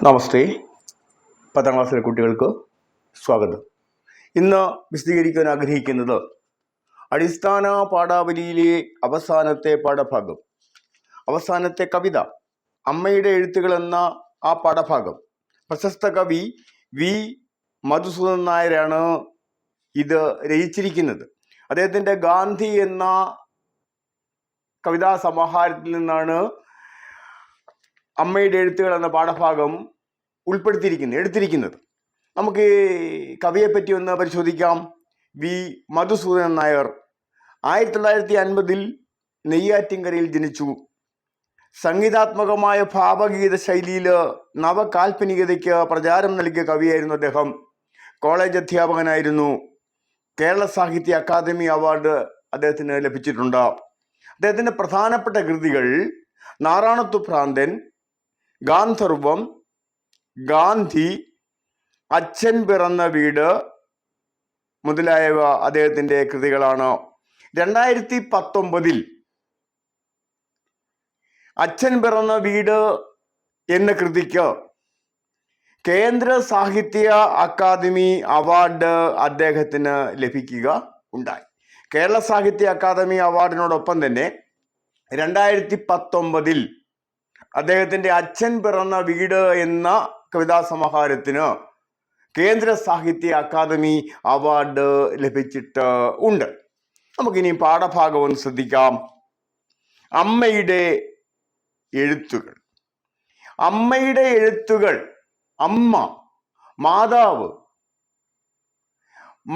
നമസ്തേ. 10ാം ക്ലാസ്സിലെ കുട്ടികൾക്ക് സ്വാഗതം. ഇന്ന് വിശദീകരിക്കാൻ ആഗ്രഹിക്കുന്നത് അടിസ്ഥാന പാഠാവലിയിലെ അവസാനത്തെ പാഠഭാഗം, അവസാനത്തെ കവിത അമ്മയുടെ എഴുത്തുകൾ എന്ന ആ പാഠഭാഗം. പ്രശസ്ത കവി വി മധുസൂദൻ നായരാണ് ഇത് രചിച്ചിരിക്കുന്നത്. അദ്ദേഹത്തിൻ്റെ ഗാന്ധി എന്ന കവിതാ സമാഹാരത്തിൽ നിന്നാണ് അമ്മയുടെ എഴുത്തുകൾ എന്ന പാഠഭാഗം എടുത്തിരിക്കുന്നത്. നമുക്ക് കവിയെപ്പറ്റി ഒന്ന് പരിശോധിക്കാം. വി മധുസൂദൻ നായർ 1950 നെയ്യാറ്റിൻകരയിൽ ജനിച്ചു. സംഗീതാത്മകമായ ഭാവഗീത ശൈലിയിൽ നവകാൽപ്പനികതയ്ക്ക് പ്രചാരം നൽകിയ കവിയായിരുന്നു അദ്ദേഹം. കോളേജ് അധ്യാപകനായിരുന്നു. കേരള സാഹിത്യ അക്കാദമി അവാർഡ് അദ്ദേഹത്തിന് ലഭിച്ചിട്ടുണ്ട്. അദ്ദേഹത്തിൻ്റെ പ്രധാനപ്പെട്ട കൃതികൾ നാറാണത്തു ഭ്രാന്തൻ, ഗാന്ധർവം, ഗാന്ധി, അച്ഛൻ പിറന്ന വീട് മുതലായവ അദ്ദേഹത്തിൻ്റെ കൃതികളാണ്. 2019 അച്ഛൻ പിറന്ന വീട് എന്ന കൃതിക്ക് കേന്ദ്ര സാഹിത്യ അക്കാദമി അവാർഡ് അദ്ദേഹത്തിന് ലഭിക്കുക ഉണ്ടായി. കേരള സാഹിത്യ അക്കാദമി അവാർഡിനോടൊപ്പം തന്നെ 2019 അദ്ദേഹത്തിൻ്റെ അച്ഛൻ പിറന്ന വീട് എന്ന കവിതാ സമാഹാരത്തിന് കേന്ദ്ര സാഹിത്യ അക്കാദമി അവാർഡ് ലഭിച്ചിട്ട് ഉണ്ട്. നമുക്കിനി പാഠഭാഗം ഒന്ന് ശ്രദ്ധിക്കാം. അമ്മയുടെ എഴുത്തുകൾ. അമ്മയുടെ എഴുത്തുകൾ. അമ്മ, മാതാവ്.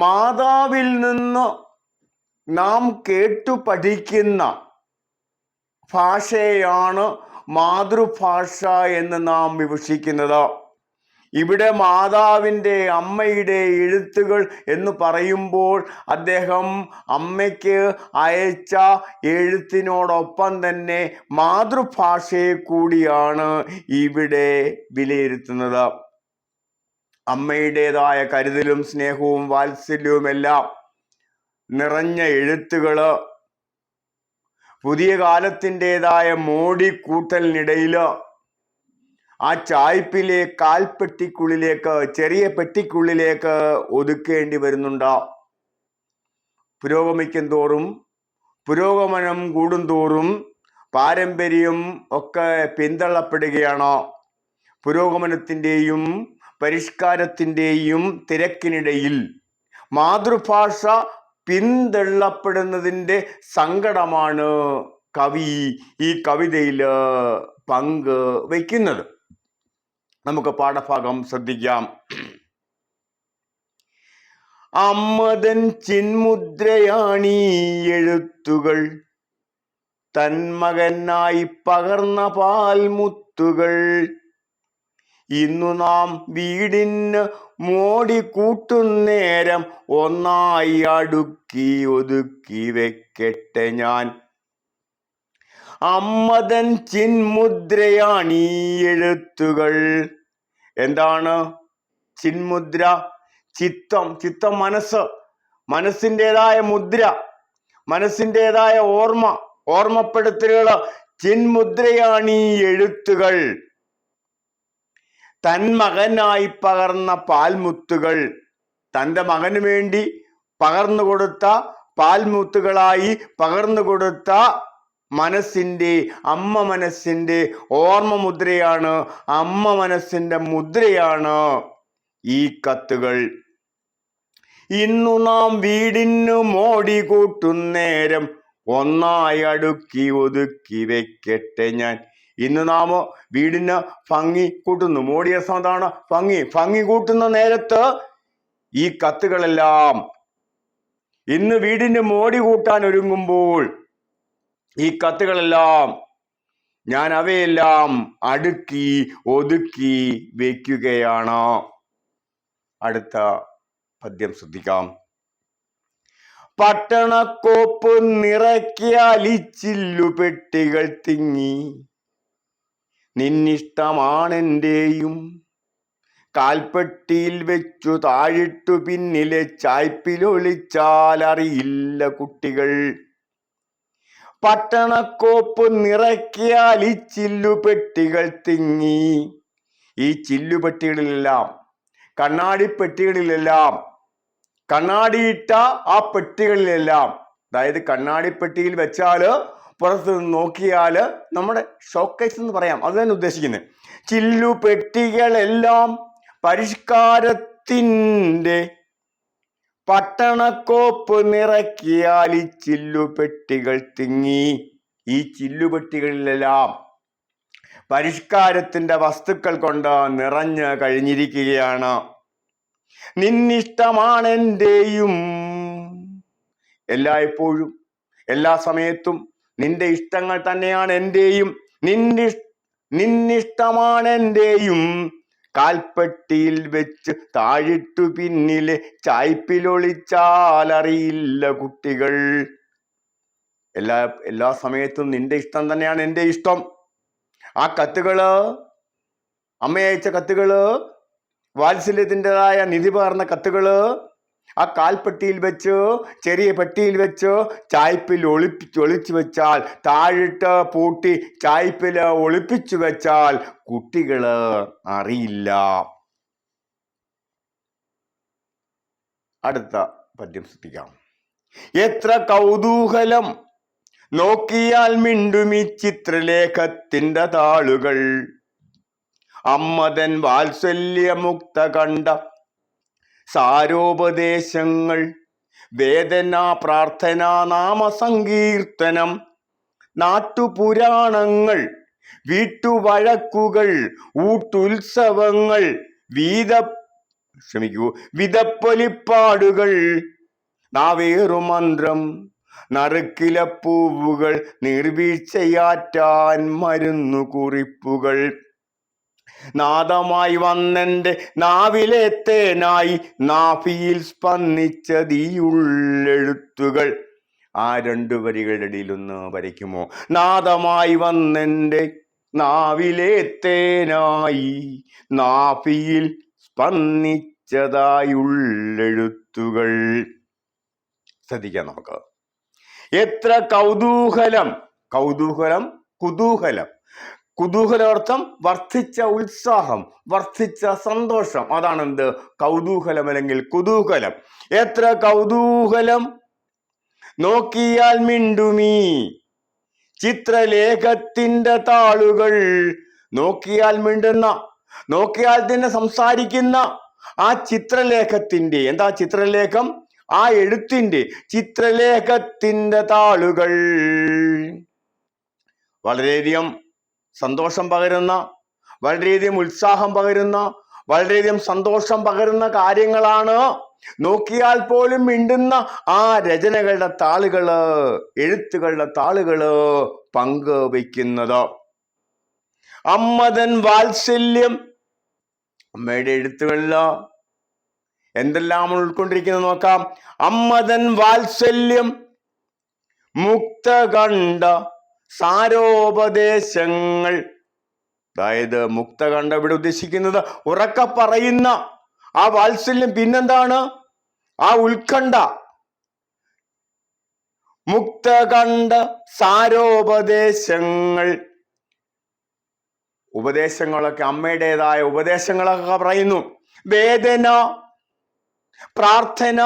മാതാവിൽ നിന്ന് നാം കേട്ടു പഠിക്കുന്ന ഭാഷയാണ് മാതൃഭാഷ എന്ന് നാം വിവക്ഷിക്കുന്നത്. ഇവിടെ മാതാവിൻ്റെ, അമ്മയുടെ എഴുത്തുകൾ എന്ന് പറയുമ്പോൾ അദ്ദേഹം അമ്മയ്ക്ക് അയച്ച എഴുത്തിനോടൊപ്പം തന്നെ മാതൃഭാഷയെ കൂടിയാണ് ഇവിടെ വിലയിരുത്തുന്നത്. അമ്മയുടേതായ കരുതലും സ്നേഹവും വാത്സല്യവുമെല്ലാം നിറഞ്ഞ എഴുത്തുകൾ പുതിയ കാലത്തിൻ്റെതായ മോടിക്കൂട്ടലിനിടയിൽ ആ ചായ്പിലെ കാൽപ്പെട്ടിക്കുള്ളിലേക്ക്, ചെറിയ പെട്ടിക്കുള്ളിലേക്ക് ഒതുക്കേണ്ടി വരുന്നുണ്ട്. പുരോഗമിക്കും തോറും, പുരോഗമനം കൂടുന്തോറും പാരമ്പര്യം ഒക്കെ പിന്തള്ളപ്പെടുകയാണ്. പുരോഗമനത്തിൻ്റെയും പരിഷ്കാരത്തിൻ്റെയും തിരക്കിനിടയിൽ മാതൃഭാഷ പിന്തള്ളപ്പെടുന്നതിൻ്റെ സങ്കടമാണ് കവി ഈ കവിതയിൽ പങ്ക് വയ്ക്കുന്നത്. നമുക്ക് പാഠഭാഗം ശ്രദ്ധിക്കാം. അമ്മതൻ ചിന്മുദ്രയാണീ എഴുത്തുകൾ, തന്മകനായി പകർന്ന പാൽമുത്തുകൾ. ഇന്നു നാം വീടിന് മോടി കൂട്ടുന്നേരം ഒന്നായി അടുക്കി ഒതുക്കി വെക്കട്ടെ ഞാൻ. അമ്മതൻ ചിന്മുദ്രയാണീ എഴുത്തുകൾ. എന്താണ് ചിന്മുദ്ര? ചിത്തം, മനസ്സ്, മനസ്സിൻ്റെതായ മുദ്ര, മനസ്സിൻ്റെതായ ഓർമ്മപ്പെടുത്തലുകൾ. ചിന്മുദ്രയാണീ എഴുത്തുകൾ, തൻ മകനായി പകർന്ന പാൽമുത്തുകൾ. തൻ്റെ മകന് വേണ്ടി പകർന്നു കൊടുത്ത പാൽമുത്തുകളായി പകർന്നു കൊടുത്ത മനസ്സിൻ്റെ, അമ്മ മനസ്സിൻ്റെ ഓർമ്മ മുദ്രയാണ്, അമ്മ മനസ്സിൻ്റെ മുദ്രയാണ് ഈ കത്തുകൾ. ഇന്നു നാം വീടിന് മോടി കൂട്ടുന്നേരം ഒന്നായി അടുക്കി ഒതുക്കി വെക്കട്ടെ ഞാൻ. ഇന്ന് നാം വീടിന് ഭംഗി കൂട്ടുന്നു. മോടിയ സമയത്താണ് ഭംഗി കൂട്ടുന്ന നേരത്ത് ഈ കത്തുകളെല്ലാം, ഇന്ന് വീടിന് മോടി കൂട്ടാൻ ഒരുങ്ങുമ്പോൾ ഈ കത്തുകളെല്ലാം ഞാൻ അവയെല്ലാം അടുക്കി ഒതുക്കി വയ്ക്കുകയാണ്. അടുത്ത പദ്യം ശ്രദ്ധിക്കാം. പട്ടണക്കോപ്പ് നിറയ്ക്കിയ അലിച്ചില്ലു പെട്ടികൾ തിങ്ങി, നിന്നിഷ്ടമാണെൻ്റെയും കാൽപ്പെട്ടിയിൽ വെച്ചു താഴിട്ടു പിന്നിലെ ചായ്പിലൊളിച്ചാൽ അറിയില്ല കുട്ടികൾ. പട്ടണക്കോപ്പ് നിറയ്ക്കിയ അലിച്ചില്ലു പെട്ടികൾ തിങ്ങി, ഈ ചില്ലുപെട്ടികളിലെല്ലാം, കണ്ണാടിപ്പെട്ടികളിലെല്ലാം, കണ്ണാടിയിട്ട ആ പെട്ടികളിലെല്ലാം, അതായത് കണ്ണാടിപ്പെട്ടിയിൽ വെച്ചാൽ പുറത്ത് നിന്ന് നോക്കിയാൽ നമ്മുടെ ഷോക്കേസ് എന്ന് പറയാം, അത് തന്നെ ഉദ്ദേശിക്കുന്നത്. ചില്ലുപെട്ടികളെല്ലാം പരിഷ്കാരത്തിൻ്റെ പട്ടണക്കോപ്പ് നിറക്കിയാൽ ഈ ചില്ലുപെട്ടികൾ തിങ്ങി. ഈ ചില്ലുപെട്ടികളിലെല്ലാം പരിഷ്കാരത്തിന്റെ വസ്തുക്കൾ കൊണ്ട് നിറഞ്ഞു കഴിഞ്ഞിരിക്കുകയാണ്. നിന്നിഷ്ടമാണെൻ്റെയും, എല്ലായ്പ്പോഴും എല്ലാ സമയത്തും നിന്റെ ഇഷ്ടങ്ങൾ തന്നെയാണ് എൻ്റെയും. നിന്നിഷ്ടമാണെൻ്റെയും കാൽപ്പെട്ടിയിൽ വെച്ച് താഴിട്ടു പിന്നിലെ ചായ്പിലൊളിച്ചാലറിയില്ല കുട്ടികൾ. എല്ലാ സമയത്തും നിന്റെ ഇഷ്ടം തന്നെയാണ് എൻ്റെ ഇഷ്ടം. ആ കത്തുകള്, അമ്മയയച്ച കത്തുകള്, വാത്സല്യത്തിൻ്റെതായ നിധി പകർന്ന കത്തുകള് ആ കാൽപ്പെട്ടിയിൽ വെച്ച്, ചെറിയ പെട്ടിയിൽ വെച്ച് ചായ്പിൽ ഒളിച്ചു വെച്ചാൽ, താഴിട്ട് പൂട്ടി ചായ്പിൽ ഒളിപ്പിച്ചു വെച്ചാൽ കുട്ടികള് അറിയില്ല. അടുത്ത പദ്യം ശ്രദ്ധിക്കാം. എത്ര കൗതൂഹലം നോക്കിയാൽ മിണ്ടുമി ചിത്രലേഖത്തിന്റെ താളുകൾ. അമ്മതൻ വാത്സല്യമുക്ത കണ്ട സാരോപദേശങ്ങൾ, വേദന, പ്രാർത്ഥന, നാമസങ്കീർത്തനം, നാട്ടുപുരാണങ്ങൾ, വീട്ടുവഴക്കുകൾ, ഊട്ടുത്സവങ്ങൾ, വിതപ്പൊലിപ്പാടുകൾ, നാവേറുമന്ത്രം, നറുക്കിലപ്പൂവുകൾ, നീർവീഴ്ചയാറ്റാൻ മരുന്നു കുറിപ്പുകൾ, നാദമായി വന്നെൻ്റെ നാവിലെ തേനായി നാഭിയിൽ സ്പന്ദിച്ചതീയുള്ളെഴുത്തുകൾ. ആ രണ്ടു വരികളുടെ ഇടയിലൊന്ന് വരയ്ക്കുമോ? നാദമായി വന്നെൻ്റെ നാവിലെ തേനായി നാഭിയിൽ സ്പന്ദിച്ചതായുള്ളെഴുത്തുകൾ. ശ്രദ്ധിക്കാം നമുക്ക്. എത്ര കൗതൂഹലം, കൗതൂഹലം, കുതൂഹലം. കുതൂഹലാർത്ഥം വർദ്ധിച്ച ഉത്സാഹം, വർദ്ധിച്ച സന്തോഷം, അതാണ് എന്ത്? കൗതൂഹലം അല്ലെങ്കിൽ കുതൂഹലം. എത്ര കൗതൂഹലം നോക്കിയാൽ മിണ്ടുമീ ചിത്രലേഖത്തിന്റെ താളുകൾ. നോക്കിയാൽ മിണ്ടുന്ന, നോക്കിയാൽ തന്നെ സംസാരിക്കുന്ന ആ ചിത്രലേഖത്തിന്റെ, എന്താ ചിത്രലേഖം? ആ എഴുത്തിന്റെ, ചിത്രലേഖത്തിന്റെ താളുകൾ. വളരെയധികം സന്തോഷം പകരുന്ന, വളരെയധികം ഉത്സാഹം പകരുന്ന, വളരെയധികം സന്തോഷം പകരുന്ന കാര്യങ്ങളാണ് നോക്കിയാൽ പോലും മിണ്ടുന്ന ആ രചനകളുടെ താളുകള്, എഴുത്തുകളുടെ താളുകള് പങ്കുവയ്ക്കുന്നത്. അമ്മതൻ വാത്സല്യം, അമ്മയുടെ എഴുത്തുകളില് എന്തെല്ലാം ഉൾക്കൊണ്ടിരിക്കുന്നത് നോക്കാം. അമ്മതൻ വാത്സല്യം, മുക്തകണ്ഠ സാരോപദേശങ്ങൾ. അതായത് മുക്തകണ്ഠ ഇവിടെ ഉദ്ദേശിക്കുന്നത് ഉറക്ക പറയുന്ന ആ വാത്സല്യം. പിന്നെന്താണ്? ആ ഉത്കണ്ഠ. മുക്തകണ്ഠ സാരോപദേശങ്ങൾ, ഉപദേശങ്ങളൊക്കെ, അമ്മയുടേതായ ഉപദേശങ്ങളൊക്കെ പറയുന്നു. വേദന, പ്രാർത്ഥന,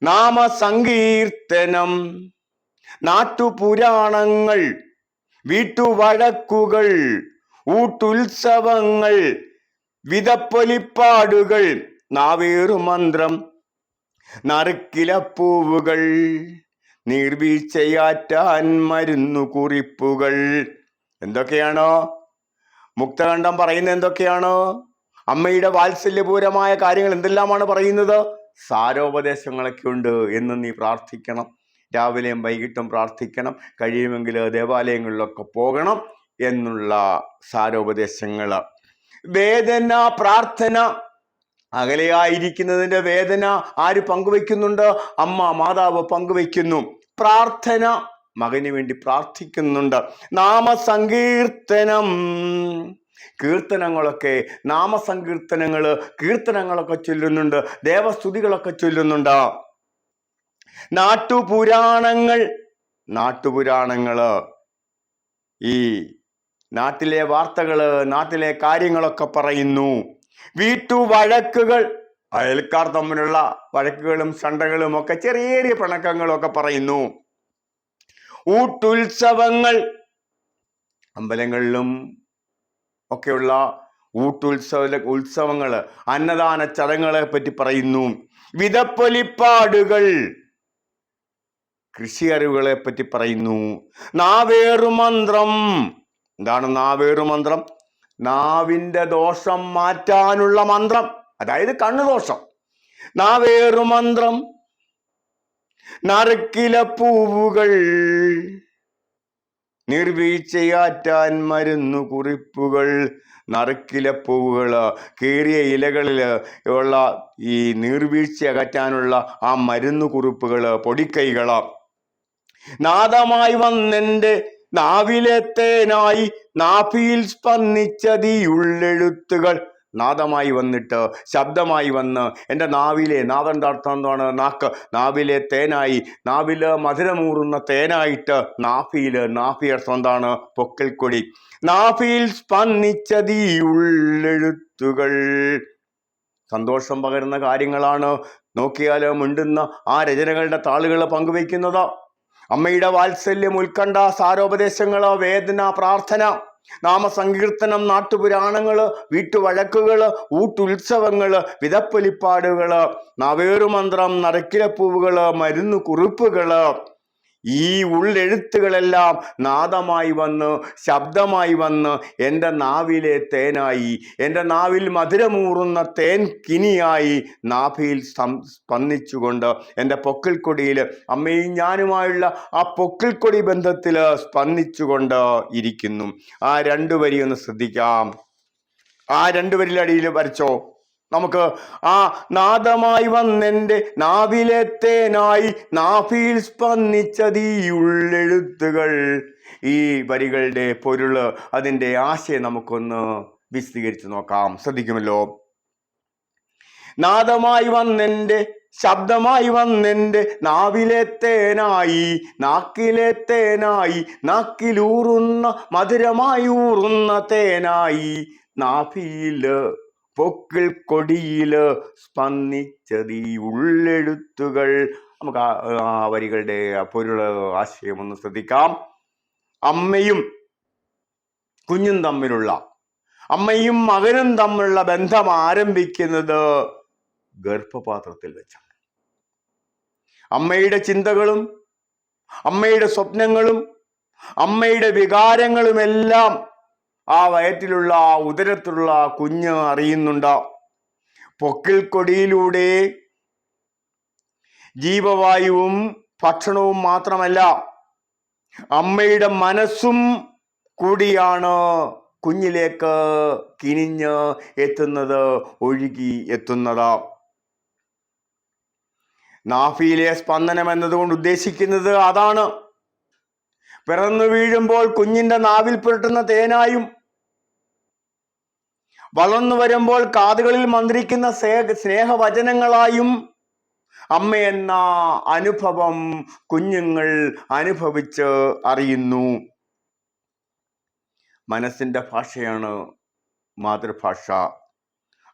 നാമസങ്കീർത്തനം, നാട്ടുപുരാണങ്ങൾ, വീട്ടുവഴക്കുകൾ, ഊട്ടുത്സവങ്ങൾ, വിതപ്പൊലിപ്പാടുകൾ, നാവേറുമന്ത്രം, നറുക്കിലപ്പൂവുകൾ, നീർവീഴ്ചയാറ്റാൻ മരുന്നു കുറിപ്പുകൾ. എന്തൊക്കെയാണോ മുക്തകണ്ഠം പറയുന്നത്? എന്തൊക്കെയാണോ അമ്മയുടെ വാത്സല്യപൂരമായ കാര്യങ്ങൾ എന്തെല്ലാമാണ് പറയുന്നത്? സാരോപദേശങ്ങളൊക്കെ ഉണ്ട്. എന്ന് നീ പ്രാർത്ഥിക്കണം, രാവിലെയും വൈകിട്ടും പ്രാർത്ഥിക്കണം, കഴിയുമെങ്കിൽ ദേവാലയങ്ങളിലൊക്കെ പോകണം എന്നുള്ള സാരോപദേശങ്ങൾ. വേദന, പ്രാർത്ഥന, അകലെയായിരിക്കുന്നതിൻ്റെ വേദന ആര് പങ്കുവെക്കുന്നുണ്ട്? അമ്മ, മാതാവ് പങ്കുവെക്കുന്നു. പ്രാർത്ഥന, മകന് വേണ്ടി പ്രാർത്ഥിക്കുന്നുണ്ട്. നാമസങ്കീർത്തനം, കീർത്തനങ്ങളൊക്കെ, നാമസങ്കീർത്തനങ്ങള്, കീർത്തനങ്ങളൊക്കെ ചൊല്ലുന്നുണ്ട്, ദേവസ്തുതികളൊക്കെ ചൊല്ലുന്നുണ്ട്. നാട്ടുപുരാണങ്ങൾ, നാട്ടുപുരാണങ്ങള്, ഈ നാട്ടിലെ വാർത്തകള്, നാട്ടിലെ കാര്യങ്ങളൊക്കെ പറയുന്നു. വീട്ടുവഴക്കുകൾ, അയൽക്കാർ തമ്മിലുള്ള വഴക്കുകളും ശണ്ടകളും ഒക്കെ, ചെറിയ ചെറിയ പിണക്കങ്ങളും ഒക്കെ പറയുന്നു. ഊട്ടുത്സവങ്ങൾ, അമ്പലങ്ങളിലും ഒക്കെയുള്ള ഉത്സവങ്ങള്, അന്നദാന ചടങ്ങുകളെ പറ്റി പറയുന്നു. വിതപ്പൊലിപ്പാടുകൾ, കൃഷി അറിവുകളെ പറ്റി പറയുന്നു. നാവേറുമന്ത്രം, എന്താണ് നാവേറുമന്ത്രം? നാവിന്റെ ദോഷം മാറ്റാനുള്ള മന്ത്രം, അതായത് കണ്ണുദോഷം. നാവേറുമന്ത്രം. നറുക്കില പൂവുകൾ, നിർവീഴ്ചയാറ്റാൻ മരുന്നു കുറിപ്പുകൾ. നറുക്കില പൂവുകള്, കീറിയ ഇലകളില് ഉള്ള ഈ നീർവീഴ്ച അകറ്റാനുള്ള ആ മരുന്നു കുറിപ്പുകള്, പൊടിക്കൈകള്. നാദമായി വന്നെന്റെ നാവിലെ തേനായി നാഭിയിൽ സ്പന്ദിച്ചതീ ഉള്ളെഴുത്തുകൾ. നാദമായി വന്നിട്ട്, ശബ്ദമായി വന്ന് എൻ്റെ നാവിലെ, നാവിൻ്റെ അർത്ഥം എന്താണ്? നാക്ക്. നാവിലെ തേനായി, നാവില് മധുരമൂറുന്ന തേനായിട്ട് നാഭിയില്, നാഭി അർത്ഥം എന്താണ്? പൊക്കിൾക്കൊടി. നാഭിയിൽ സ്പന്ദിച്ചതീ ഉള്ളെഴുത്തുകൾ. സന്തോഷം പകരുന്ന കാര്യങ്ങളാണ് നോക്കിയാൽ മിണ്ടുന്ന ആ രചനകളുടെ താളുകൾ പങ്കുവയ്ക്കുന്നത്. അമ്മയുടെ വാത്സല്യം, ഉത്കണ്ഠ, സാരോപദേശങ്ങള്, വേദന, പ്രാർത്ഥന, നാമസങ്കീർത്തനം, നാട്ടുപുരാണങ്ങള്, വീട്ടുവഴക്കുകള്, ഊട്ടുത്സവങ്ങള്, വിതപ്പൊലിപ്പാടുകള്, നവേറുമന്ത്രം, നറുക്കിലപ്പൂവുകള്, മരുന്നു കുറിപ്പുകള്, ഈ ഉള്ളെഴുത്തുകളെല്ലാം നാദമായി വന്ന്, ശബ്ദമായി വന്ന് എൻ്റെ നാവിലെ തേനായി, എൻ്റെ നാവിൽ മധുരമൂറുന്ന തേൻ കിനിയായി നാഭിയിൽ സ്പന്ദിച്ചുകൊണ്ട് എൻ്റെ പൊക്കിൾക്കൊടിയിൽ, അമ്മയും ഞാനുമായുള്ള ആ പൊക്കിൾക്കൊടി ബന്ധത്തിൽ സ്പന്ദിച്ചുകൊണ്ട് ഇരിക്കുന്നു. ആ രണ്ടു വരി ഒന്ന് ശ്രദ്ധിക്കാം. ആ രണ്ടു വരിയിലടിയിൽ വരച്ചോ. നമുക്ക് ആ നാദമായി വന്നെൻ്റെ നാവിലെ തേനായി നാഭിയിൽ സ്പന്ദിച്ചതീ ഉള്ളെഴുത്തുകൾ. ഈ വരികളുടെ പൊരുള്, അതിൻ്റെ ആശയം നമുക്കൊന്ന് വിശദീകരിച്ച് നോക്കാം. ശ്രദ്ധിക്കുമല്ലോ. നാദമായി വന്നെൻ്റെ, ശബ്ദമായി വന്നെൻ്റെ നാവിലെ തേനായി, നാക്കിലെ തേനായി, നാക്കിലൂറുന്ന മധുരമായി ഊറുന്ന തേനായി, നാഭിയില് പൊക്കിൾ കൊടിയില് സ്പന്ദിച്ചതീ ഉള്ളെഴുത്തുകൾ. നമുക്ക് ആ വരികളുടെ പൊരുള്, ആശയം ഒന്ന് ശ്രദ്ധിക്കാം. അമ്മയും കുഞ്ഞും തമ്മിലുള്ള, അമ്മയും മകനും തമ്മിലുള്ള ബന്ധം ആരംഭിക്കുന്നത് ഗർഭപാത്രത്തിൽ വെച്ചാണ്. അമ്മയുടെ ചിന്തകളും അമ്മയുടെ സ്വപ്നങ്ങളും അമ്മയുടെ വികാരങ്ങളുമെല്ലാം ആ വയറ്റിലുള്ള, ആ ഉദരത്തിലുള്ള കുഞ്ഞ് അറിയുന്നുണ്ട്. പൊക്കിൾ കൊടിയിലൂടെ ജീവവായുവും ഭക്ഷണവും മാത്രമല്ല, അമ്മയുടെ മനസ്സും കൂടിയാണ് കുഞ്ഞിലേക്ക് കിനിഞ്ഞ് എത്തുന്നത്, ഒഴുകി എത്തുന്നത്. നാഭിയിലെ സ്പന്ദനം എന്നതുകൊണ്ട് ഉദ്ദേശിക്കുന്നത് അതാണ്. പിറന്നു വീഴുമ്പോൾ കുഞ്ഞിന്റെ നാവിൽ പുരട്ടുന്ന തേനായും, വളർന്നു വരുമ്പോൾ കാതുകളിൽ മന്ത്രിക്കുന്ന സ്നേഹവചനങ്ങളായും അമ്മ എന്ന അനുഭവം കുഞ്ഞുങ്ങൾ അനുഭവിച്ച് അറിയുന്നു. മനസ്സിന്റെ ഭാഷയാണ് മാതൃഭാഷ.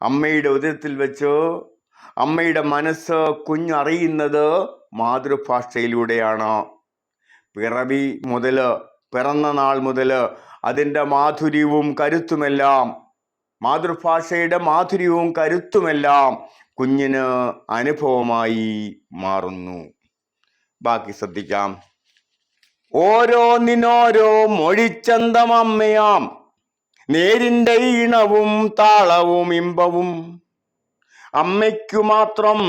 അമ്മയുടെ ഉദരത്തിൽ വെച്ച് അമ്മയുടെ മനസ്സ് കുഞ്ഞറിയുന്നത് മാതൃഭാഷയിലൂടെയാണ്. പിറവി മുതല്, പിറന്ന നാൾ മുതല് അതിൻ്റെ മാധുര്യവും കരുത്തുമെല്ലാം, മാതൃഭാഷയുടെ മാധുര്യവും കരുത്തുമെല്ലാം കുഞ്ഞിന് അനുഭവമായി മാറുന്നു. ബാക്കി ശ്രദ്ധിക്കാം. ഓരോന്നിനോരോ മൊഴിച്ചന്തം അമ്മയാം, നേരിൻ്റെ ഈണവും താളവും ഇമ്പവും, അമ്മയ്ക്കു മാത്രം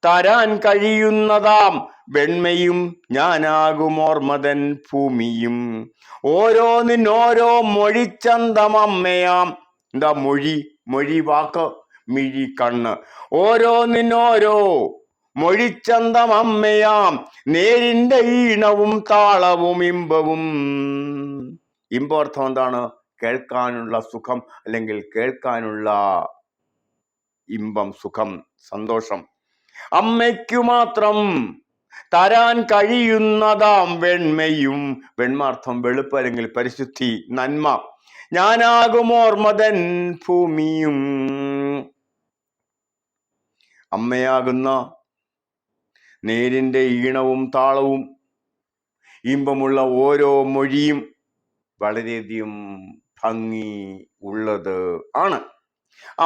തരാൻ കഴിയുന്നതാം വെണ്മയും ഞാനാകും ഓർമ്മതൻ ഭൂമിയും. ഓരോന്നിനോരോ മൊഴിച്ചന്തം അമ്മയാം. എന്താ മൊഴി? മൊഴി വാക്ക്, മിഴി കണ്ണ്. ഓരോന്നിനോരോ മൊഴിച്ചന്തം അമ്മയാം, നേരിൻ്റെ ഈണവും താളവും ഇമ്പവും. ഇമ്പർത്ഥം എന്താണ്? കേൾക്കാനുള്ള സുഖം, അല്ലെങ്കിൽ കേൾക്കാനുള്ള ഇമ്പം, സുഖം, സന്തോഷം. അമ്മയ്ക്കു മാത്രം തരാൻ കഴിയുന്നതാം വെണ്മയും, വെണ്മാർത്ഥം വെളുപ്പ് അല്ലെങ്കിൽ പരിശുദ്ധി, നന്മ. ഞാനാകുമോർമതൻ ഭൂമിയും. അമ്മയാകുന്ന നേരിൻ്റെ ഈണവും താളവും ഇമ്പമുള്ള ഓരോ മൊഴിയും വളരെയധികം ഭംഗി ഉള്ളത് ആണ്.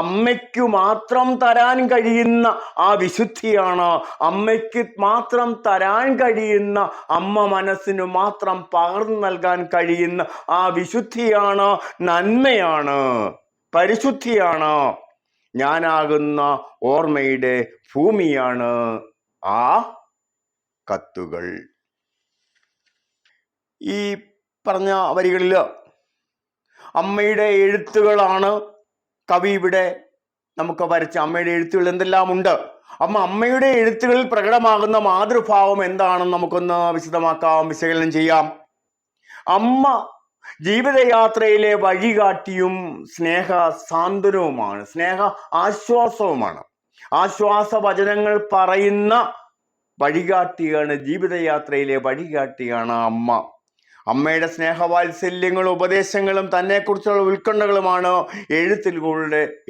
അമ്മയ്ക്കു മാത്രം തരാൻ കഴിയുന്ന ആ വിശുദ്ധിയാണ്, അമ്മയ്ക്ക് മാത്രം തരാൻ കഴിയുന്ന, അമ്മ മനസ്സിന് മാത്രം പകർന്നു നൽകാൻ കഴിയുന്ന ആ വിശുദ്ധിയാണ്, നന്മയാണ്, പരിശുദ്ധിയാണ്. ഞാനാകുന്ന ഓർമ്മയുടെ ഭൂമിയാണ് ആ കത്തുകൾ. ഈ പറഞ്ഞ വരികളിൽ അമ്മയുടെ എഴുത്തുകളാണ് കവി ഇവിടെ നമുക്ക് വരച്ച. അമ്മയുടെ എഴുത്തുകൾ എന്തെല്ലാം ഉണ്ട്. അമ്മയുടെ എഴുത്തുകളിൽ പ്രകടമാകുന്ന മാതൃഭാവം എന്താണെന്ന് നമുക്കൊന്ന് വിശദമാക്കാം, വിശകലനം ചെയ്യാം. അമ്മ ജീവിതയാത്രയിലെ വഴികാട്ടിയും സ്നേഹ സാന്ത്വനവുമാണ്, സ്നേഹ ആശ്വാസവുമാണ്. ആശ്വാസ വചനങ്ങൾ പറയുന്ന വഴികാട്ടിയാണ്, ജീവിതയാത്രയിലെ വഴികാട്ടിയാണ് അമ്മ. അമ്മയുടെ സ്നേഹവാത്സല്യങ്ങളും ഉപദേശങ്ങളും തന്നെക്കുറിച്ചുള്ള ഉത്കണ്ഠകളുമാണ്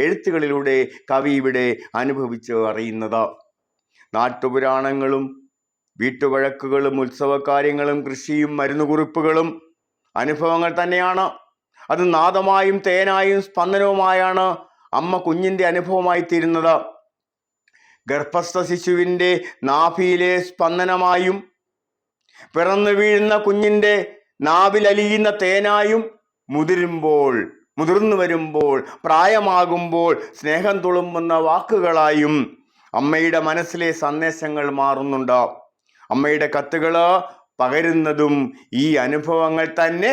എഴുത്തുകളിലൂടെ കവി ഇവിടെ അനുഭവിച്ച് അറിയുന്നത്. നാട്ടുപുരാണങ്ങളും വീട്ടുവഴക്കുകളും ഉത്സവകാര്യങ്ങളും കൃഷിയും മരുന്നുകുറിപ്പുകളും അനുഭവങ്ങൾ തന്നെയാണ്. അത് നാദമായും തേനായും സ്പന്ദനവുമായാണ് അമ്മ കുഞ്ഞിൻ്റെ അനുഭവമായി തീരുന്നത്. ഗർഭസ്ഥ ശിശുവിൻ്റെ നാഭിയിലെ സ്പന്ദനമായും പിറന്നു വീഴുന്ന കുഞ്ഞിൻ്റെ നാവിലലിയുന്ന തേനായും മുതിർന്നു വരുമ്പോൾ പ്രായമാകുമ്പോൾ സ്നേഹം തുളുമ്പുന്ന വാക്കുകളായും അമ്മയുടെ മനസ്സിലെ സന്ദേശങ്ങൾ മാറുന്നുണ്ട്. അമ്മയുടെ കത്തുകൾ പകരുന്നതും ഈ അനുഭവങ്ങൾ തന്നെ